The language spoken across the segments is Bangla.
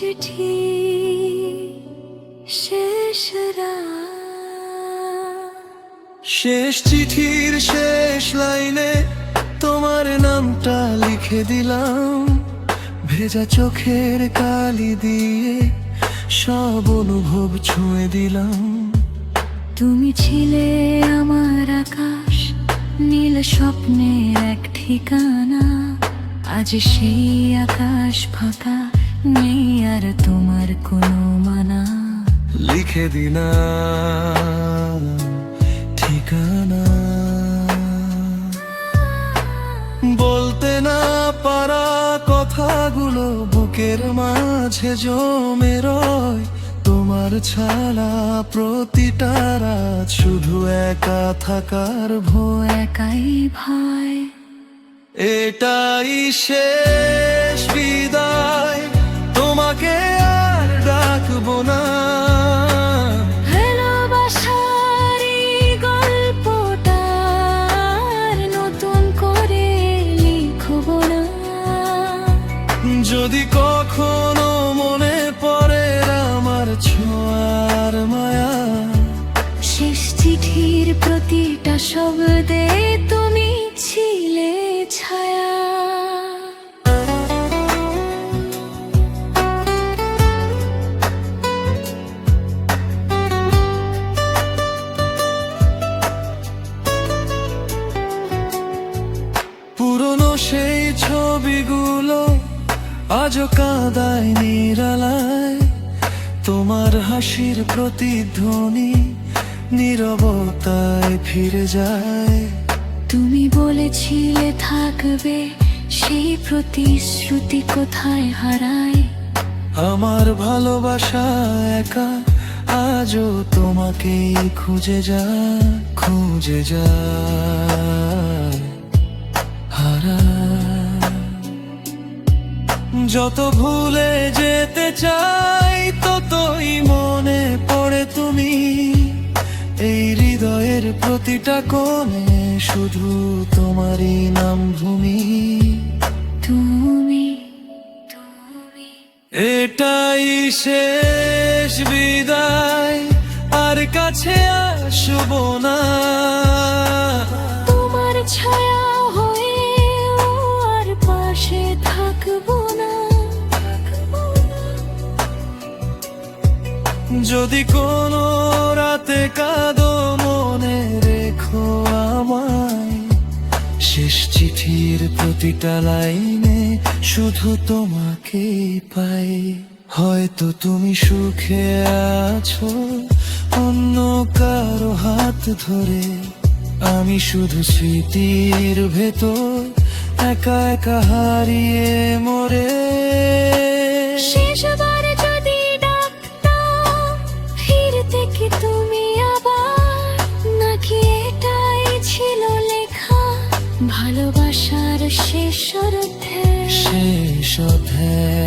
চিঠি শেষ শেষ চিঠির শেষ লাইনে তোমার নামটা লিখে দিলাম, ভেজা চোখের কালি দিয়ে সব অনুভব ছুঁয়ে দিলাম। তুমি ছিলে আমার আকাশ, নীল স্বপ্নের এক ঠিকানা। আজ সেই আকাশ ফাঁকা, নেই আর তোমার কোনো মানা। লিখে দিলাম ঠিকানা, বলতে না পারা কথাগুলো বুকের মাঝে জমে রয়। তোমার ছাড়া প্রতিটা রাত শুধু একা থাকার ভয়। একাই ভয়, এটাই শেষ বিদায়, তোমাকে আর ডাকবো না। ভালোবাসার এই গল্পটা আর নতুন করে লিখব না। যদি কখনো মনে পড়ে আমার ছোঁয়ার মায়া, শেষ চিঠির প্রতিটা শব্দে তুমি ছিলে ছায়া। পুরনো সেই ছবিগুলো আজও কাঁদায় নিরালায়। তোমার হাসির প্রতিধ্বনি নীরবতায় ফিরে যায়। তুমি বলেছিলে থাকবে, সেই প্রতিশ্রুতি কোথায় হারায়। আমার ভালোবাসা একা আজও তোমাকেই খুঁজে যায়, খুঁজে যায় হারায়। যত ভুলে যেতে চাই ততই মনে পড়ে তুমি। এই হৃদয়ের প্রতিটা কোণে শুধু তোমারই নাম ভূমি। তুমি তুমি এটাই শেষ বিদায়, আর কাছে আসবো না। তোমার ছায়া হয়ে আর পাশে থাকবো না। যদি কোনো রাতে কাঁদো মনে রেখো আমায়। শেষ চিঠির প্রতিটা লাইনে শুধু তোমাকেই পাই। হয়তো তুমি সুখে আছো অন্য কারো হাত ধরে, আমি শুধু স্মৃতির ভেতর একা একা হারিয়ে মরে। শেষবার যদি ডাকতাম ফিরতে কি তুমি আবার, নাকি এটাই ছিল লেখা ভালোবাসার শেষ অধ্যায়। শেষ অধ্যায়।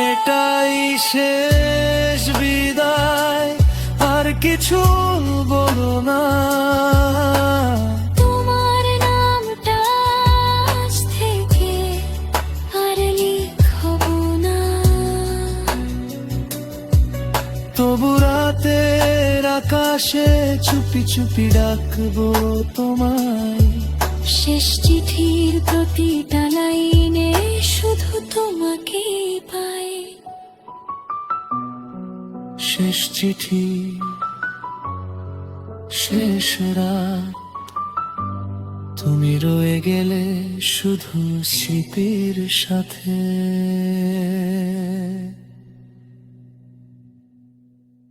এটাই শেষ বিদায়, আর কিছু বলো না। তোমার নামটা আজ থেকে আর লিখব না। তবু রাতের আকাশে চুপি চুপি ডাকবো তোমায়। শেষ চিঠির প্রতিটা লাইনে শুধু তোমাকে পাই। শেষ চিঠি শেষ রাত, তুমি রয়ে গেলে শুধু স্মৃতির সাথে।